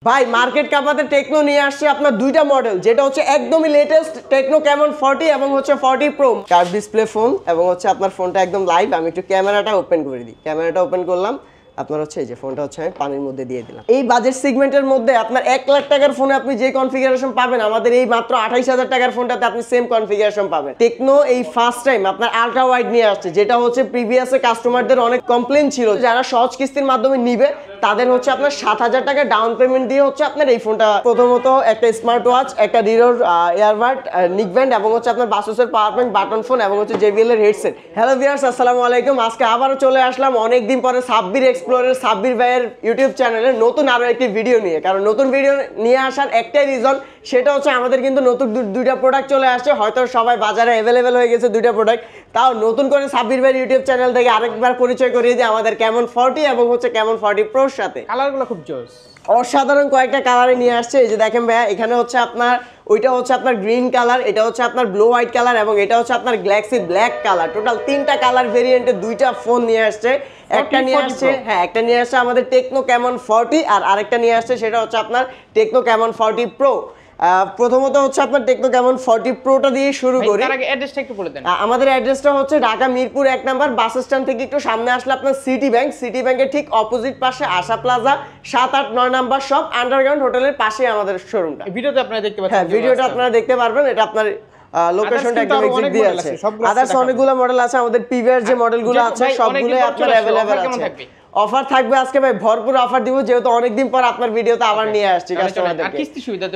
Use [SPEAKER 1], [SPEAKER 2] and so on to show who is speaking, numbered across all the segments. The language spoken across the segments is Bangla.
[SPEAKER 1] ভাই মার্কেট কাপাতে টেকনো নিয়ে আসছে আপনার দুইটা মডেল, যেটা হচ্ছে একদমই লেটেস্ট টেকনো ক্যামন 40 এবং হচ্ছে 40 প্রো কার্ভ ডিসপ্লে ফোন এবং হচ্ছে আপনার ফোনটা একদম লাইভ। আমি একটু ক্যামেরাটা ওপেন করে দিই। ক্যামেরাটা ওপেন করলাম, আপনার হচ্ছে এই যে ফোনটা হচ্ছে আমি পানির মধ্যে দিয়ে দিলাম। এই বাজেট সেগমেন্টের মধ্যে আপনার 1 লাখ টাকার ফোনে আপনি যে কনফিগারেশন পাবেন, আমাদের এই মাত্র 28,000 টাকার ফোনটাতে আপনি সেম কনফিগারেশন পাবেন। টেকনো এই ফার্স্ট টাইম আপনার আলট্রা ওয়াইড নিয়ে আসছে, যেটা হচ্ছে প্রিভিয়াসে কাস্টমারদের অনেক কমপ্লেন ছিল। যারা সহজ কিস্তির মাধ্যমে নিবে তাদের হচ্ছে আপনার 7,000 টাকা ডাউন পেমেন্ট দিয়ে হচ্ছে আপনার এই ফোনটা, প্রথমত একটা স্মার্ট ওয়াচ, একটা রিরোর ইয়ারবাড, নিক ব্যান্ড এবং হচ্ছে আপনার বাসুসের পাওয়ার ব্যাংক, বাটন ফোন এবং হচ্ছে JBL এর হেডসেট। হ্যালো ভিউয়ার্স, আসসালামু আলাইকুম। আজকে আবারও চলে আসলাম অনেকদিন পরে সাব্বির এক্সপ্লোরের সাব্বির ভাইয়ের ইউটিউব চ্যানেলে নতুন আরো একটি ভিডিও নিয়ে। কারণ নতুন ভিডিও নিয়ে আসার একটাই রিজন, সেটা হচ্ছে আমাদের কিন্তু নতুন দুইটা প্রোডাক্ট চলে আসছে। হয়তো সবাই বাজারে অ্যাভেলেবেল হয়ে গেছে দুইটা প্রোডাক্ট, তাও নতুন করে সাব্বির ভাইয়ের ইউটিউব চ্যানেল থেকে আরেকবার পরিচয় করিয়ে দিই আমাদের ক্যামন 40 এবং হচ্ছে ক্যামন 40 প্রোর সাথে।
[SPEAKER 2] কালারগুলো খুব জোস,
[SPEAKER 1] অসাধারণ কয়েকটা কালারে নিয়ে আসছে। এই যে দেখেন ভাইয়া, এখানে হচ্ছে আপনার ওইটা হচ্ছে আপনার গ্রিন কালার, এটা হচ্ছে আপনার ব্লু হোয়াইট কালার এবং এটা হচ্ছে আপনার গ্যালাক্সি ব্ল্যাক কালার। টোটাল 3টা কালার ভেরিয়েন্টে দুইটা ফোন নিয়ে আসছে। একটা নিয়ে আসছে একটা নিয়ে আসছে আমাদের টেকনো ক্যামন 40 আর আরেকটা নিয়ে আসছে সেটা হচ্ছে আপনার টেকনো ক্যামন 40 প্রো। প্রথমত হচ্ছে আপনার টেকনো ক্যামন 40 প্রোটা দিয়ে শুরু করি।
[SPEAKER 2] তার আগে অ্যাড্রেসটা একটু বলে দেন।
[SPEAKER 1] আমাদের অ্যাড্রেসটা হচ্ছে Dhaka Mirpur 1 number bus stand থেকে একটু সামনে আসলে আপনার সিটি ব্যাংকের ঠিক অপোজিট পাশে আশা প্লাজা 7, 8, 9 নাম্বার শপ আন্ডারগ্রাউন্ড হোটেলের পাশে আমাদের শোরুমটা।
[SPEAKER 2] ভিডিওতে আপনারা দেখতে পাচ্ছেন।
[SPEAKER 1] হ্যাঁ, ভিডিওটা আপনারা দেখতে পারবেন। এটা আপনার লোকেশনটা একদম এক্সাক্ট দিয়ে আছে। আদার্স অনেকগুলো মডেল আছে, আমাদের প্রিভিয়াস যে মডেলগুলো আছে সবগুলোই আপনার अवेलेबल আছে। অফার থাকবে আজকে ভাই, ভরপুর অফার দিব, যেহেতু অনেকদিন পর আপনার ভিডিওতে আবার নিয়ে আসছি কাস্টমারদেরকে।
[SPEAKER 2] আর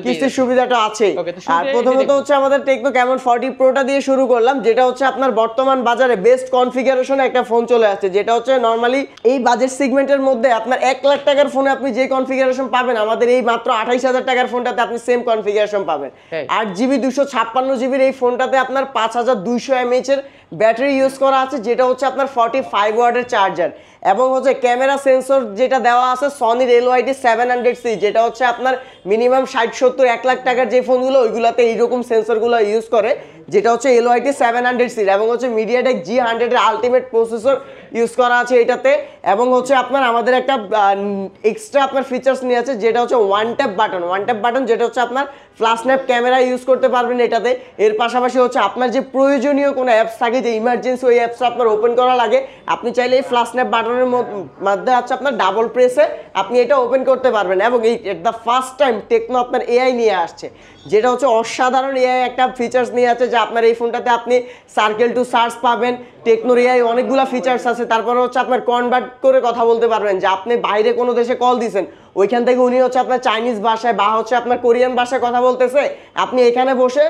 [SPEAKER 1] কিস্তির সুবিধাটা আছে। আর প্রথমত হচ্ছে আমাদের টেকনো ক্যামন 40 প্রোটা দিয়ে শুরু করলাম, যেটা হচ্ছে আপনার বর্তমান বাজারে বেস্ট কনফিগারেশনে একটা ফোন চলে আসছে, যেটা হচ্ছে নরমালি এই বাজেট সেগমেন্টের মধ্যে আপনার 1 লাখ টাকার ফোনে আপনি যে কনফিগারেশন পাবেন, আমাদের এই মাত্র 28,000 টাকার ফোনটাতে আপনি সেম কনফিগারেশন পাবেন। 8GB 256GB এই ফোনটাতে আপনার 5200 mAh এর ব্যাটারি ইউজ করা আছে, যেটা হচ্ছে আপনার 45 ওয়াটের চার্জার এবং হচ্ছে ক্যামেরা সেন্সর যেটা দেওয়া আছে সনির LYD 700C, যেটা হচ্ছে আপনার মিনিমাম 60-70 1 লাখ টাকার যে ফোনগুলো ওইগুলোতে এইরকম সেন্সরগুলো ইউজ করে, যেটা হচ্ছে LYD 700C এবং হচ্ছে মিডিয়াটেক G100 এর আলটিমেট প্রসেসর ইউজ করা আছে এটাতে। এবং হচ্ছে আপনার আমাদের একটা এক্সট্রা আপনার ফিচার্স নিয়ে আছে, যেটা হচ্ছে ওয়ান ট্যাপ বাটন, যেটা হচ্ছে আপনার ফ্ল্যাশ স্ন্যাপ ক্যামেরা ইউজ করতে পারবেন এটাতে। এর পাশাপাশি হচ্ছে আপনার যে প্রয়োজনীয় কোনো অ্যাপস থাকে, যে ইমার্জেন্সি ওই অ্যাপসটা আপনার ওপেন করা লাগে, আপনি চাইলে এই ফ্ল্যাশ স্ন্যাপ বাটনের মধ্যে আছে আপনার ডাবল প্রেসে আপনি এটা ওপেন করতে পারবেন। এবং এই দ্য ফার্স্ট টাইম টেকনো আপনার AI নিয়ে আসছে, যেটা হচ্ছে অসাধারণ AI একটা ফিচার্স নিয়ে আছে, যে আপনার এই ফোনটাতে আপনি সার্কেল টু সার্চ পাবেন। টেকনোর AI অনেকগুলো ফিচার্স আছে। তারপরে হচ্ছে আপনার কনভার্ট করে কথা বলতে পারবেন, যে আপনি বাইরে কোনো দেশে কল দিয়েছেন, ওইখান থেকে উনি হচ্ছে আপনার চাইনিজ ভাষায় বা হচ্ছে আপনার কোরিয়ান ভাষায় কথা বলতেছে, আপনি এখানে বসে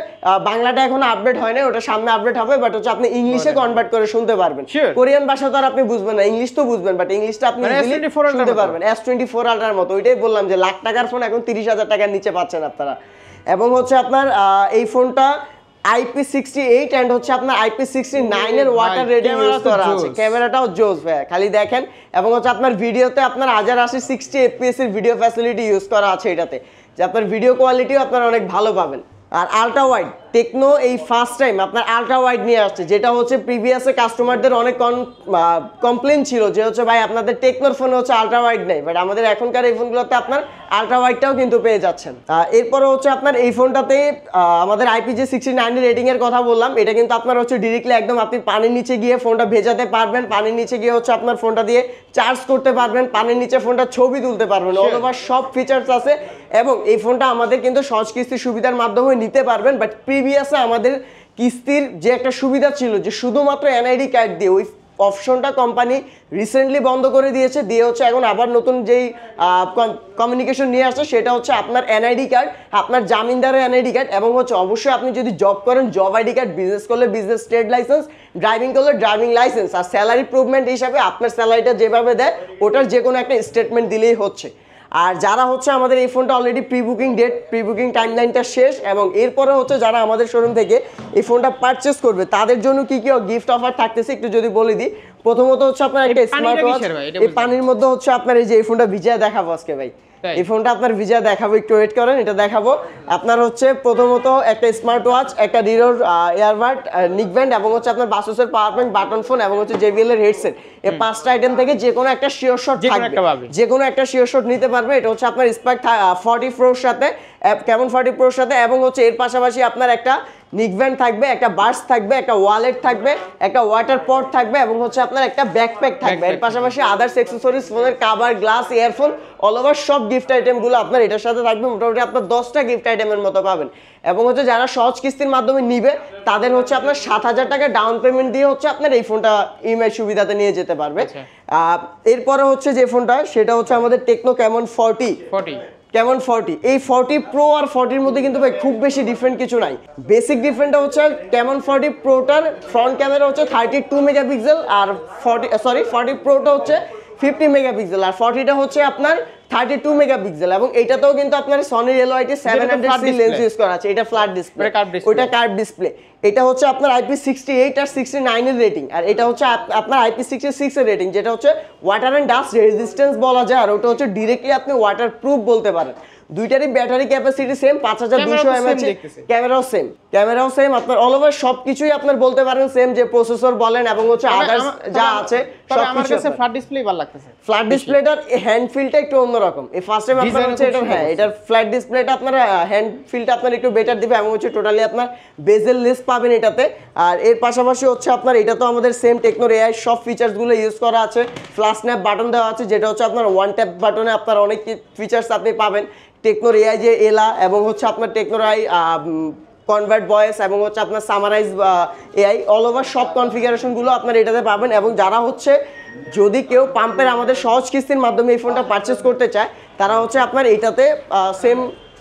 [SPEAKER 1] বাংলাটা এখন আপডেট হয় না, ওটা সামনে আপডেট হবে, বাট হচ্ছে আপনি ইংলিশে কনভার্ট করে শুনতে পারবেন। কোরিয়ান ভাষা তো আর আপনি বুঝবেন না, ইংলিশ তো বুঝবেন, বাট ইংলিশটা আপনি শুনতে পারবেন। S24 আলট্রার মতো। ওইটাই বললাম যে লাখ টাকার ফোন এখন 30,000 টাকার নিচে পাচ্ছেন আপনারা। এবং হচ্ছে আপনার এই ফোনটা IP68 এন্ড হচ্ছে আপনার IP69 এর ওয়াটার রেটিং ইউজ করা আছে। ক্যামেরাটাও জোস ভাই, খালি দেখেন। এবং হচ্ছে আপনার ভিডিওতে আপনার 1080 fps এর ভিডিও ফ্যাসিলিটি ইউজ করা আছে এটাতে, যে আপনার ভিডিও কোয়ালিটিও আপনারা অনেক ভালো পাবেন। আর আলট্রা ওয়াইড, টেকনো এই ফার্স্ট টাইম আপনার আলট্রা ওয়াইড নিয়ে আসছে, যেটা হচ্ছে প্রিভিয়াসে কাস্টমারদের অনেক কমপ্লেন ছিল, যে হচ্ছে ভাই আপনাদের টেকনোর ফোনে হচ্ছে আলট্রা ওয়াইড নেই, বাট আমাদের এখনকার এই ফোনগুলোতে আপনার আলট্রা ওয়াইডটাও কিন্তু পেয়ে যাচ্ছেন। এরপরে হচ্ছে আপনার এই ফোনটাতে আমাদের IP69 রেটিং এর কথা বললাম, এটা কিন্তু আপনার হচ্ছে ডিরেক্টলি একদম আপনি পানির নিচে গিয়ে ফোনটা ভেজাতে পারবেন, পানির নিচে গিয়ে হচ্ছে আপনার ফোনটা দিয়ে চার্জ করতে পারবেন, পানির নিচে ফোনটা ছবি তুলতে পারবেন, অল ওভার সব ফিচার্স আছে। এবং এই ফোনটা আমাদের কিন্তু সহজ কিস্তির সুবিধার মাধ্যমে নিতে পারবেন, বাট প্রিভিয়াসে আমাদের কিস্তির যে একটা সুবিধা ছিল, যে শুধুমাত্র NID কার্ড দিয়ে, ওই অপশনটা কোম্পানি রিসেন্টলি বন্ধ করে দিয়েছে, দিয়ে হচ্ছে এখন আবার নতুন যেই কমিউনিকেশন নিয়ে আসছে, সেটা হচ্ছে আপনার NID কার্ড, আপনার জামিনদারের NID কার্ড এবং হচ্ছে অবশ্যই আপনি যদি জব করেন জব ID কার্ড, বিজনেস করলে বিজনেস ট্রেড লাইসেন্স, ড্রাইভিং করলে ড্রাইভিং লাইসেন্স, আর স্যালারি প্রুভমেন্ট হিসাবে আপনার স্যালারিটা যেভাবে দেয় ওটার যে কোনো একটা স্টেটমেন্ট দিলেই হচ্ছে। আর যারা হচ্ছে আমাদের এই ফোনটা অলরেডি প্রি বুকিং টাইমলাইনটা শেষ, এবং এরপরে হচ্ছে যারা আমাদের শোরুম থেকে এই ফোনটা পারচেস করবে তাদের জন্য কি কি গিফট অফার থাকতেছে একটু যদি বলে দিই। প্রথমত হচ্ছে আপনার একটা স্মার্ট ওয়াচ, এই পানির মধ্যে হচ্ছে আপনার এই যে এই ফোনটা ভিজিয়ে দেখাবো আজকে ভাই, এই ফোনটা আপনার ভিজিয়ে দেখাবো, একটু ওয়েট করেন, এটা দেখাবো। আপনার হচ্ছে প্রথমত একটা স্মার্ট ওয়াচ, একটা রিরোর ইয়ারবাড, নিক ব্যান্ড এবং হচ্ছে আপনার বাসুসের পাওয়ার ব্যাংক, বাটন ফোন এবং হচ্ছে JBL এর হেডসেট। এই 5টা আইটেম থেকে যে কোনো একটা শিওর শট থাকবে, যে কোনো একটা শিওর শট নিতে পারবে। এটা হচ্ছে আপনার স্পার্ক 40 প্রোর সাথে, কেমন 40 প্রোর সাথে, এবং হচ্ছে এর পাশাপাশি আপনার একটা নিকব্যান্ড থাকবে, একটা বার্স থাকবে, একটা ওয়ালেট থাকবে, একটা ওয়াটার পট থাকবে, এবং হচ্ছে আপনার একটা ব্যাকপ্যাক থাকবে। এর পাশাপাশি আদার্স অ্যাকসেসরিজ, ফোনের cover, glass, earphone, all over সব গিফট আইটেমগুলো আপনার এটার সাথে থাকবে। মোটামুটি আপনার 10টা গিফট আইটেমের মতো পাবেন। এবং হচ্ছে যারা সহজ কিস্তির মাধ্যমে নিবে তাদের হচ্ছে আপনার 7,000 টাকা ডাউন পেমেন্ট দিয়ে হচ্ছে আপনার এই ফোনটা ইএমআই সুবিধাতে নিয়ে যেতে পারবে। এরপরে হচ্ছে যে ফোনটা, সেটা হচ্ছে আমাদের টেকনো ক্যামন 40। কেমন 40, এই 40 প্রো আর 40 মধ্যে কিন্তু ভাই খুব বেশি ডিফারেন্ট কিছু নাই। বেসিক ডিফারেন্টটা হচ্ছে কেমন 40 প্রোটার ফ্রন্ট ক্যামেরা হচ্ছে 32 মেগাপিক্সেল, আর 40 প্রোটা হচ্ছে 50 মেগাপিক্সেল, আর 40টা হচ্ছে আপনার 32 মেগাপিক্সেল। এবং এটাতেও কিন্তু আপনার Sony LYT 700C lens use করা আছে। এটা ফ্ল্যাট ডিসপ্লে, ওইটা কার্ভ ডিসপ্লে। এটা হচ্ছে আপনার IP68 আর 69 এর রেটিং, আর এটা হচ্ছে আপনার IP66 এর রেটিং, যেটা হচ্ছে ওয়াটার এন্ড ডাস্ট রেজিস্ট্যান্স বলা যায়, আর ওটা হচ্ছে ডিরেক্টলি আপনি ওয়াটার প্রুফ বলতে পারেন। দুইটারই ব্যাটারি ক্যাপাসিটি সেম, 5200 mAh, ক্যামেরাও সেম, আপনার অল ওভার সবকিছুই আপনার বলতে পারেন সেম, যে প্রসেসর বলেন এবং হচ্ছে আদার্স যা আছে সবকিছু।
[SPEAKER 2] ফ্ল্যাট ডিসপ্লে ভালো লাগতেছে,
[SPEAKER 1] ফ্ল্যাট ডিসপ্লেটার হ্যান্ড ফিলটা একটু অন্যরকম। এই ফার্স্ট টাইম আপনার হচ্ছে এটা, হ্যাঁ, এটার ফ্ল্যাট ডিসপ্লেটা আপনার হ্যান্ড ফিলটা আপনার একটু বেটার দিবে, এবং হচ্ছে টোটালি আপনার বেজেল লেস পাবেন এটাতে। আর এর পাশাপাশি হচ্ছে আপনার এটা তো আমাদের সেম টেকনোর এআই সব ফিচার্সগুলো ইউজ করা আছে। ফ্ল্যাশ স্ন্যাপ বাটন দেওয়া আছে, যেটা হচ্ছে আপনার ওয়ান ট্যাপ বাটনে আপনার অনেক ফিচার্স আপনি পাবেন। টেকনোর এআই যে এলা, এবং হচ্ছে আপনার টেকনোর আই কনভার্ট ভয়েস, এবং হচ্ছে আপনার সামারাইজ এআই, অল ওভার সব কনফিগারেশনগুলো আপনার এটাতে পাবেন। এবং যারা হচ্ছে যদি কেউ পাম্পের আমাদের সহজ কিস্তির মাধ্যমে এই ফোনটা পারচেস করতে চায়, তারা হচ্ছে আপনার এটাতে সেম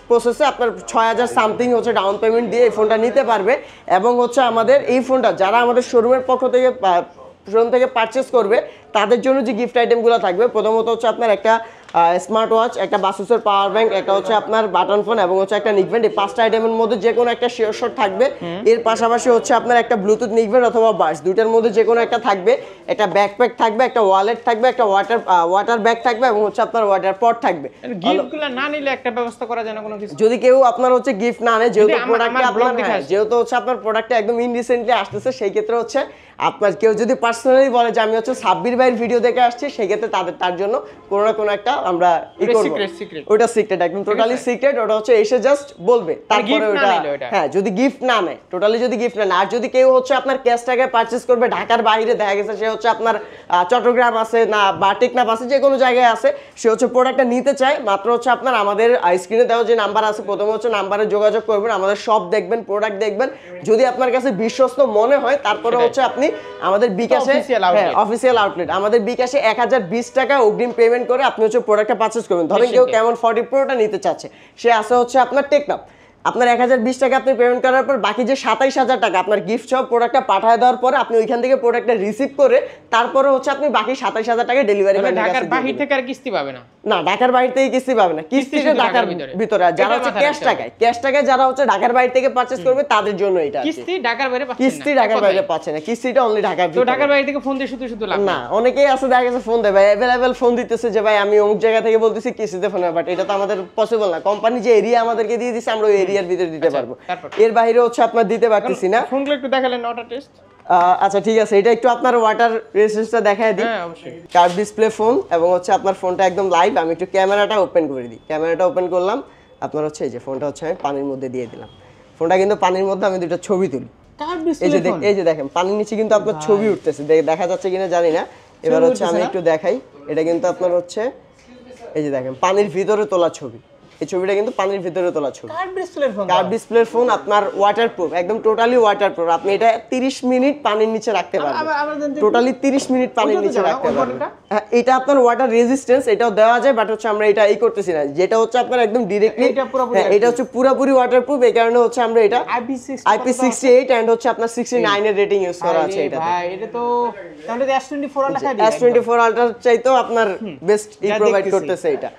[SPEAKER 1] প্রসেসে আপনার 6000 সামথিং হচ্ছে ডাউন পেমেন্ট দিয়ে এই ফোনটা নিতে পারবে। এবং হচ্ছে আমাদের এই ফোনটা যারা আমাদের শোরুমের পক্ষ থেকে পারচেস করবে, তাদের জন্য যে গিফট আইটেমগুলো থাকবে, প্রথমত হচ্ছে আপনার একটা স্মার্ট ওয়াচ, একটা বাসুসের পাওয়ার ব্যাংক, একটা হচ্ছে আপনার বাটন ফোন, এবং হচ্ছে একটা নিকব্যান্ড। এই 5টা আইটেমের মধ্যে যে কোনো একটা শিওর শট থাকবে। এর পাশাপাশি হচ্ছে আপনার একটা ব্লুটুথ নিকব্যান্ড অথবা বাস, দুইটার মধ্যে যে কোনো একটা থাকবে। একটা ব্যাকপ্যাক থাকবে, একটা ওয়ালেট থাকবে, একটা ওয়াটার ব্যাগ থাকবে, এবং হচ্ছে আপনার ওয়াটার পট থাকবে।
[SPEAKER 2] গিফটগুলো না নিলে একটা ব্যবস্থা করা যায় না কোনো কিছু?
[SPEAKER 1] যদি কেউ আপনার হচ্ছে গিফট না নেয়, যেহেতু প্রোডাক্টটা আপনার, যেহেতু হচ্ছে আপনার প্রোডাক্টটা একদম রিসেন্টলি আসতেছে, সেই ক্ষেত্রে হচ্ছে আপনার কেউ যদি পার্সোনালি বলে যে আমি হচ্ছে সাব্বির ভাইয়ের ভিডিও দেখে আসছি, সেই ক্ষেত্রে তার জন্য কোনো না কোনো একটা আমরা ওটা সিক্রেট, একদম টোটালি সিক্রেট। ওটা হচ্ছে এসে জাস্ট বলবে, তারপরে ওটা, হ্যাঁ, যদি গিফট না নেয়, টোটালি যদি গিফট না নেয়। আর যদি কেউ হচ্ছে আপনার ক্যাশ টাকায় পারচেজ করবে, ঢাকার বাইরে, দেখা গেছে সে হচ্ছে আপনার চট্টগ্রাম আছে না বা টেকনাফ আছে, যে কোনো জায়গায় আছে, সে হচ্ছে প্রোডাক্টটা নিতে চায়, মাত্র হচ্ছে আপনার আমাদের স্ক্রিনে দেওয়া যে নাম্বার আছে, প্রথমে হচ্ছে নাম্বারে যোগাযোগ করবেন, আমাদের সব দেখবেন, প্রোডাক্ট দেখবেন। যদি আপনার কাছে বিশ্বস্ত মনে হয়, তারপরে হচ্ছে আপনি আমাদের বিকাশে, অফিসিয়াল আউটলেট, আমাদের বিকাশে 1020 টাকা অগ্রিম পেমেন্ট করে আপনি হচ্ছে প্রোডাক্টটা পারচেজ করবেন। ধরেন কেউ কেমন 40 প্রোটা নিতে চাচ্ছে, সে আসে হচ্ছে আপনার টেকনাফ, আপনার 1020 টাকা আপনি পেমেন্ট করার পর বাকি যে 27000 টাকা আপনার গিফট সহ প্রোডাক্টটা পাঠিয়ে দেওয়ার পরে আপনি ওইখান থেকে প্রোডাক্টটা রিসিভ করে তারপরে হচ্ছে আপনি বাকি 27000 টাকা ডেলিভারি ম্যানের কাছে
[SPEAKER 2] ঢাকার বাইরে থেকে আর কিস্তি পাবে না?
[SPEAKER 1] না, ঢাকার বাইরে থেকে কিস্তি পাবে না, কিস্তিটা ঢাকার ভিতরে। আর যারা হচ্ছে ক্যাশ টাকায় যারা হচ্ছে ঢাকার বাইরে থেকে পারচেজ করবে, তাদের জন্য এটা
[SPEAKER 2] কিস্তি ঢাকার বাইরে পাচ্ছে না,
[SPEAKER 1] কিস্তি ঢাকার বাইরে পাচ্ছে না, কিস্তিটা অনলি ঢাকার ভিতরে।
[SPEAKER 2] তো ঢাকার বাইরে থেকে ফোন দিয়ে শুধু লাভ
[SPEAKER 1] না, অনেকেই আছে দেখা গেছে ফোন দেয় ভাই, अवेलेबल ফোন দিতেছে যে ভাই আমি অমুক জায়গা থেকে বলতেছি কিস্তিতে ফোন, বাট এটা তো আমাদের পসিবল না। কোম্পানি যে এরিয়া আমাদেরকে দিয়ে দিছে, আমরা ওই এরিয়ার ভিতরে দিতে পারবো, এর বাইরে হচ্ছে আপনার দিতে পারতেছি না।
[SPEAKER 2] ফোনগুলো একটু দেখালেন ওয়াটার টেস্ট।
[SPEAKER 1] আচ্ছা ঠিক আছে, এটা একটু আপনার ওয়াটার রেজিস্ট্যান্সটা দেখায় দিই।
[SPEAKER 2] হ্যাঁ অবশ্যই,
[SPEAKER 1] কার্ভ ডিসপ্লে ফোন, এবং হচ্ছে আপনার ফোনটা একদম লাইভ। আমি একটু ক্যামেরাটা ওপেন করে দিই, ক্যামেরাটা ওপেন করলাম, আপনার হচ্ছে এই যে ফোনটা হচ্ছে আমি পানির মধ্যে দিয়ে দিলাম। ফোনটা কিন্তু পানির মধ্যে আমি দুটো ছবি তুলি, এই যে দেখেন পানির নিচে কিন্তু আপনার ছবি উঠতেছে, দেখা যাচ্ছে কিনা জানি না। এবার হচ্ছে আমি একটু দেখাই, এটা কিন্তু আপনার হচ্ছে এই যে দেখেন পানির ভিতরে তোলা ছবি, এই ছবিটা কিন্তু পানির ভিতরে তোলা ছবি। কার্ভ ডিসপ্লের ফোন, আপনার ওয়াটারপ্রুফ, একদম টোটালি ওয়াটারপ্রুফ। আপনি এটা 30 মিনিট পানির নিচে রাখতে পারবেন, টোটালি 30 মিনিট পানির নিচে রাখতে পারবেন। হ্যাঁ, এটা আপনার ওয়াটার রেজিস্ট্যান্স, এটাও দেওয়া যায়, বাট হচ্ছে আমরা এটা করতেছি না, যেটা হচ্ছে আপনার একদম ডিরেক্টলি, এটা হচ্ছে পুরোপুরি ওয়াটারপ্রুফ। এই কারণে হচ্ছে আমরা এটা IP68 এন্ড হচ্ছে আপনার 69 এর রেটিং ইউজ করা আছে এটাতে।
[SPEAKER 2] ভাই এটা তো তাহলে S24 আলট্রা,
[SPEAKER 1] S24 আলট্রা চাইতেও আপনার বেস্ট প্রোভাইড করতেছে এটা।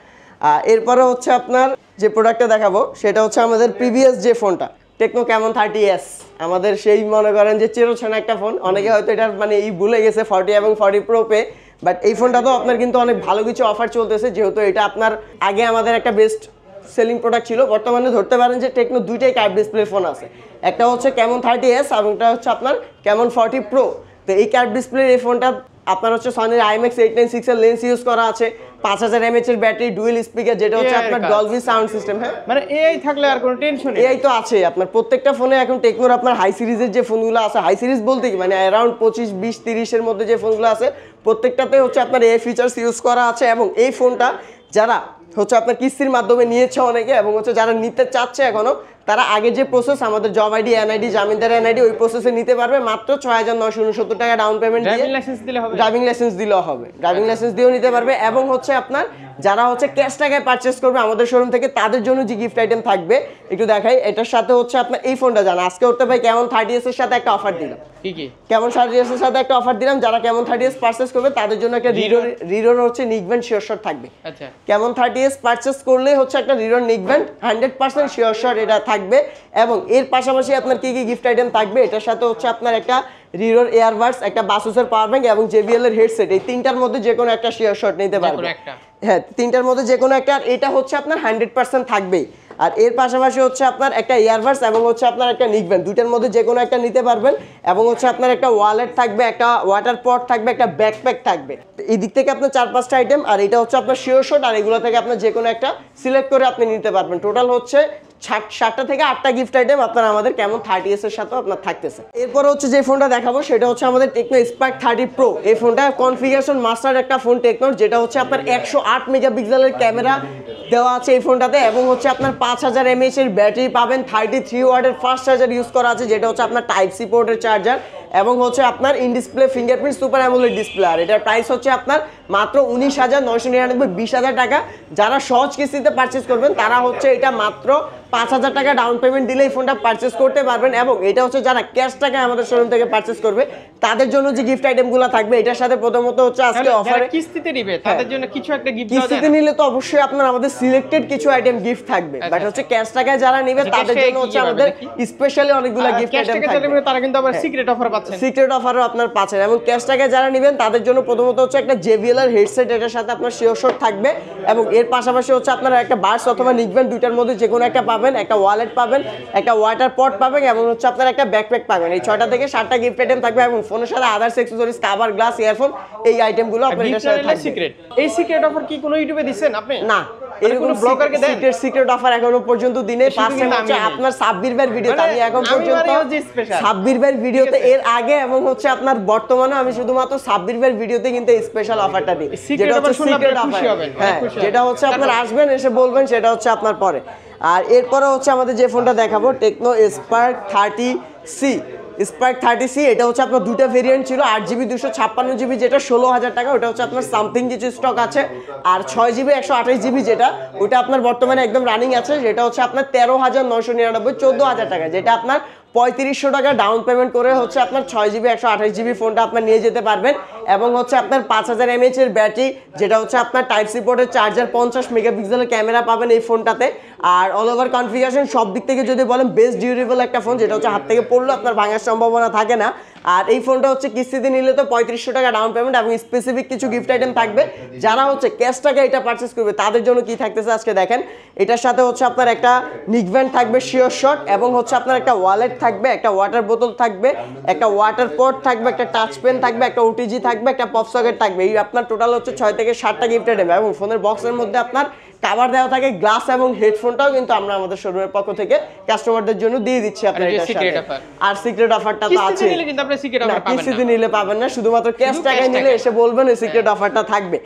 [SPEAKER 1] এরপরে হচ্ছে আপনার যে প্রোডাক্টটা দেখাবো, সেটা হচ্ছে আমাদের প্রিভিয়াস যে ফোনটা, টেকনো ক্যামন 30s, আমাদের সেই মনে করেন যে চিরচেনা একটা ফোন। অনেকে হয়তো এটার মানে ভুলে গেছে 40 এবং 40 প্রো পে, বাট এই ফোনটা তো আপনার কিন্তু অনেক ভালো কিছু অফার চলতেছে, যেহেতু এটা আপনার আগে আমাদের একটা বেস্ট সেলিং প্রোডাক্ট ছিল। বর্তমানে ধরতে পারেন যে টেকনো দুইটাই কার্ভ ডিসপ্লে ফোন আছে, একটা হচ্ছে ক্যামন 30s এবং একটা হচ্ছে আপনার ক্যামন 40 প্রো। তো এই কার্ভ ডিসপ্লের এই ফোনটা আপনার হচ্ছে সনির IMX 896 এর লেন্স ইউজ করা আছে, 5000 mAh এর ব্যাটারি, ডুয়েল স্পিকার, যেটা হচ্ছে আপনার ডলবি সাউন্ড সিস্টেম। হ্যাঁ,
[SPEAKER 2] মানে এআই থাকলে আর কোনো টেনশন নেই।
[SPEAKER 1] এআই তো আছে আপনার প্রত্যেকটা ফোনে এখন। টেকনোর আপনার হাই সিরিজের যে ফোনগুলো আছে, হাই সিরিজ বলতে কি মানে অ্যারাউন্ড 25, 20, 30 এর মধ্যে যে ফোনগুলো আছে প্রত্যেকটাতে হচ্ছে আপনার এআই ফিচার্স ইউজ করা আছে। এবং এই ফোনটা যারা হচ্ছে আপনার কিস্তির মাধ্যমে নিয়েছে অনেকে, এবং হচ্ছে যারা নিতে চাচ্ছে এখনো, তারা আগে যে প্রসেস আমাদের জব আইডি, এনআইডি, জামিনদার এনআইডি, ওই প্রসেসে নিতে পারবে মাত্র 6969 টাকা ডাউন পেমেন্ট দিয়ে।
[SPEAKER 2] ড্রাইভিং লাইসেন্স দিলে হবে?
[SPEAKER 1] ড্রাইভিং লাইসেন্স দিলেও হবে, ড্রাইভিং লাইসেন্স দিয়েও নিতে পারবে। এবং হচ্ছে আপনার যারা হচ্ছে ক্যাশ টাকায় পারচেস করবে আমাদের শোরুম থেকে, তাদের জন্য যে গিফট আইটেম থাকবে একটু দেখাই। এটার সাথে হচ্ছে আপনার এই ফোনটা জানা আজকে করতে ভাই কেমন 30s এর সাথে একটা অফার দিলাম।
[SPEAKER 2] কি কি?
[SPEAKER 1] কেমন 30s এর সাথে একটা অফার দিলাম, যারা কেমন 30s পারচেস করবে তাদের জন্য একটা রিরোর হচ্ছে নিকব্যান্ড শিওর শট থাকবে।
[SPEAKER 2] আচ্ছা,
[SPEAKER 1] কেমন 30s পারচেস করলে হচ্ছে একটা রিরোর নিকব্যান্ড 100% শিওর শট এটা থাকবে। এবং এর পাশাপাশি আপনার কি কি গিফট আইটেম থাকবে, এটার সাথে হচ্ছে আপনার একটা রিরোর এয়ারবাডস, একটা বাসুসের পাওয়ার ব্যাংক এবং JBL এর হেডসেট, এই তিনটার মধ্যে যে কোনো একটা শিওর শট নিতে পারবে। হ্যাঁ, তিনটার মধ্যে যে কোনো একটা, আর এটা হচ্ছে আপনার 100% থাকবেই। আর এর পাশাপাশি হচ্ছে আপনার একটা ইয়ারবাডস এবং হচ্ছে আপনার একটা নিকব্যান্ড, দুইটার মধ্যে যে কোনো একটা নিতে পারবেন। এবং হচ্ছে আপনার একটা ওয়ালেট থাকবে, একটা ওয়াটার পট থাকবে, একটা ব্যাকপ্যাক থাকবে। এই দিক থেকে আপনার 4-5টা আইটেম, আর এটা হচ্ছে আপনার শিওর শট, আর এগুলো থেকে আপনার যে কোনো একটা সিলেক্ট করে আপনি নিতে পারবেন। টোটাল হচ্ছে 7টা থেকে 8টা গিফট আইটেম আপনার আমাদের কেমন 30s এর সাথে আপনার থাকতেছে। এরপর হচ্ছে যে ফোনটা দেখাবো সেটা হচ্ছে আমাদের টেকনো স্পার্ক 30 প্রো। এই ফোনটা কনফিগারেশন মাস্টার একটা ফোন টেকনোর, যেটা হচ্ছে আপনার 108 মেগাপিক্সেলের ক্যামেরা দেওয়া আছে এই ফোনটাতে। এবং হচ্ছে আপনার 5000 mAh এর ব্যাটারি পাবেন, 33 ওয়াটের ফাস্ট চার্জার ইউজ করা আছে, যেটা হচ্ছে আপনার টাইপ সি পোর্টের চার্জার। এবং হচ্ছে আপনার in display fingerprint super AMOLED display. আর এটার প্রাইস হচ্ছে আপনার মাত্র 19,999, 20,000 টাকা। যারা সহজ কিস্তিতে পারচেস করবেন তারা হচ্ছে এটা মাত্র 5,000 টাকা ডাউন পেমেন্ট দিলে এই ফোনটা পারচেস করতে পারবেন। এবং এটা হচ্ছে যারা ক্যাশ টাকায় আমাদের শোরুম থেকে পারচেস করবে তাদের জন্য যে গিফট আইটেমগুলো থাকবে, এটার সাথে প্রথমত হচ্ছে আজকে অফারে
[SPEAKER 2] কিস্তিতে নিবে তাদের জন্য কিছু একটা গিফট দেওয়া যায়।
[SPEAKER 1] কিস্তিতে নিলে তো অবশ্যই আপনার আমাদের সিলেক্টেড কিছু আইটেম গিফট থাকবে, বাট হচ্ছে ক্যাশ টাকায় যারা নেবে তাদের জন্য হচ্ছে আমাদের স্পেশালি অনেকগুলো গিফট আইটেম থাকবে।
[SPEAKER 2] তারা কিন্তু আবার সিক্রেট অফার পাচ্ছেন,
[SPEAKER 1] সিক্রেট অফারও আপনার পাচ্ছেন। এবং ক্যাশ টাকায় যারা নেবেন তাদের জন্য প্রথমত হচ্ছে একটা JBL এর হেডসেট, এটার সাথে আপনার শিওর শট থাকবে। এবং এর পাশাপাশি হচ্ছে আপনারা একটা বাডস অথবা নিকব্যান্ড, দুইটার মধ্যে যে কোনো একটা পাবেন, একটা ওয়ালেট পাবেন, একটা ওয়াটার পট পাবেন, এবং হচ্ছে আপনার একটা ব্যাকপ্যাক পাবেন। এই 6টা থেকে 7টা গিফট আইটেম থাকবে। এবং ফোনের সাথে others accessories, cover, glass, earphone, এই আইটেমগুলো আপনার এটার সাথে থাকবে।
[SPEAKER 2] সিক্রেট, এই সিক্রেট অফার কি কোনো ইউটিউবে দিবেন আপনি?
[SPEAKER 1] না, এরকম ব্লগারকে দেন সিক্রেট অফার এখনো পর্যন্ত দিনে। পাঁচটা হচ্ছে আপনার সাব্বির ভাইয়ের ভিডিওতে, আমি এখন পর্যন্ত সাব্বির ভাইয়ের ভিডিওতে এর আগে এবং হচ্ছে আপনার বর্তমানে আমি শুধুমাত্র সাব্বির ভাইয়ের ভিডিওতে কিন্তু স্পেশাল অফারটা দিই, যেটা হচ্ছে সিক্রেট অফার। হ্যাঁ, যেটা হচ্ছে আপনার আসবেন এসে বলবেন, সেটা হচ্ছে আপনার পরে। আর এরপরে হচ্ছে আমাদের যে ফোনটা দেখাবো Tecno Spark 30C। Spark 30C এটা হচ্ছে আপনার দুটো ভেরিয়েন্ট ছিল, 8GB 256GB যেটা 16,000 টাকা, ওটা হচ্ছে আপনার সামথিং কিছু স্টক আছে। আর 6GB 128GB যেটা ওটা আপনার বর্তমানে একদম রানিং আছে, যেটা হচ্ছে আপনার 13,999, 14,000 টাকা, যেটা আপনার 3500 টাকা ডাউন পেমেন্ট করে হচ্ছে আপনার 6GB 128GB ফোনটা আপনার নিয়ে যেতে পারবেন। এবং হচ্ছে আপনার 5000 mAh এর ব্যাটারি, যেটা হচ্ছে আপনার টাইপ সি পোর্টের চার্জার, 50 মেগাপিক্সেলের ক্যামেরা পাবেন এই ফোনটাতে। আর অল ওভার কনফিগারেশন সব দিক থেকে যদি বলেন বেস্ট ডিউরেবল একটা ফোন, যেটা হচ্ছে হাত থেকে পড়লে আপনার ভাঙার সম্ভাবনা থাকে না। আর এই ফোনটা হচ্ছে কিস্তিতে নিলে তো 3500 টাকা ডাউন পেমেন্ট, এবং স্পেসিফিক কিছু গিফট আইটেম থাকবে। যারা হচ্ছে ক্যাশ টাকা এটা পারচেস করবে তাদের জন্য কি থাকতেছে আজকে দেখেন। এটার সাথে হচ্ছে আপনার একটা নিকব্যান্ড থাকবে শিওর শট, এবং হচ্ছে আপনার একটা ওয়ালেট থাকবে, একটা ওয়াটার বোতল থাকবে, একটা ওয়াটার পট থাকবে, একটা টাচ পেন থাকবে, একটা ওটিজি থাকবে, একটা পপ সকেট থাকবে। এই আপনার টোটাল হচ্ছে 6 থেকে 7টা গিফট আইটেম। এবং ফোনের বক্সের মধ্যে আপনার কভার দেওয়া থাকে, গ্লাস এবং হেডফোনটাও কিন্তু আমরা আমাদের শোরুমের পক্ষ থেকে কাস্টমারদের জন্য দিয়ে দিচ্ছি আপনার এটার সাথে। আর সিক্রেট অফারটা তো আছে,
[SPEAKER 2] কিস্তিতে নিলে কিন্তু আপনি সিক্রেট অফার পাবেন না,
[SPEAKER 1] কিস্তিতে নিলে পাবেন না, শুধুমাত্র ক্যাশ টাকায় নিলে এসে বলবেন এই সিক্রেট অফারটা থাকবে।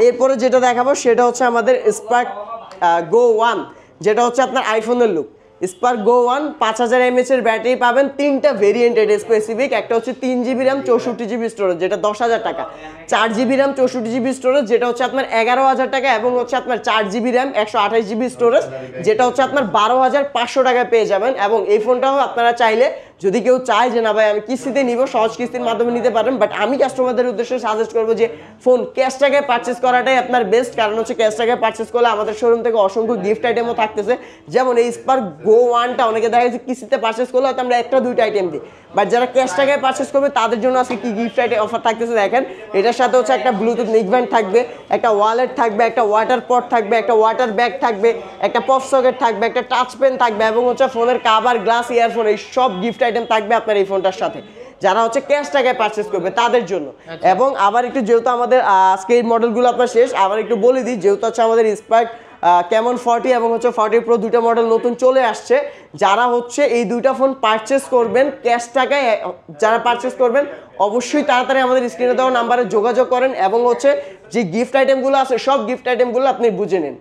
[SPEAKER 1] এরপরে যেটা দেখাবো সেটা হচ্ছে আমাদের স্পার্ক গো 1, যেটা হচ্ছে আপনার আইফোনের লুক। স্পার্ক গো 1 5000 mAh এর ব্যাটারি পাবেন, 3টা ভেরিয়েন্ট এটা স্পেসিফিক। একটা হচ্ছে 3GB RAM 64GB স্টোরেজ, যেটা 10,000 টাকা। 4GB RAM 64GB স্টোরেজ, যেটা হচ্ছে আপনার 11,000 টাকা। এবং হচ্ছে আপনার 4GB RAM 128GB স্টোরেজ, যেটা হচ্ছে আপনার 12,500 টাকায় পেয়ে যাবেন। এবং এই ফোনটাও আপনারা চাইলে যদি কেউ চায় যে না ভাই আমি কিস্তিতে নিব, সহজ কিস্তির মাধ্যমে নিতে পারেন, বাট আমি কাস্টমারদের উদ্দেশ্যে সাজেস্ট করবো যে ফোন ক্যাশ টাকায় পারচেস করাটাই আপনার বেস্ট। কারণ হচ্ছে ক্যাশ টাকায় পারচেস করলে আমাদের শোরুম থেকে অসংখ্য গিফট আইটেমও থাকতেছে। যেমন এই স্পার্ক গো 1টা অনেকে দেখা যাচ্ছে কিস্তিতে পারচেস করলে হয়তো আমরা 1-2টা আইটেম দিই, বাট যারা ক্যাশ টাকায় পারচেস করবে তাদের জন্য আজকে কি গিফট আইটেম অফার থাকতেছে দেখেন। এটার সাথে হচ্ছে একটা ব্লুটুথ নিকব্যান্ড থাকবে, একটা ওয়ালেট থাকবে, একটা ওয়াটার পট থাকবে, একটা ওয়াটার ব্যাগ থাকবে, একটা পপ সকেট থাকবে, একটা টাচ পেন থাকবে, এবং হচ্ছে ফোনের কভার, গ্লাস, ইয়ারফোন, এই সব গিফট আইটেম থাকবে আপনার এই ফোনটার সাথে। যারা হচ্ছে ক্যাশ টাকায় পারচেজ করবে তাদের জন্য। এবং আবার একটু যেহেতু আমাদের আজকে এই মডেলগুলো আপনার শেষ, আবার একটু বলে দিই, যেহেতু হচ্ছে আমাদের ইন্সপায়ার্ড ক্যামন 40 এবং হচ্ছে 40 প্রো দুইটা মডেল নতুন চলে আসছে, যারা হচ্ছে এই দুইটা ফোন পারচেজ করবেন ক্যাশ টাকায়, যারা পারচেজ করবেন অবশ্যই তাড়াতাড়ি আমাদের স্ক্রিনে দেওয়া নাম্বারে যোগাযোগ করেন এবং হচ্ছে যে গিফট আইটেমগুলো আছে সব গিফট আইটেমগুলো আপনি বুঝে নিন।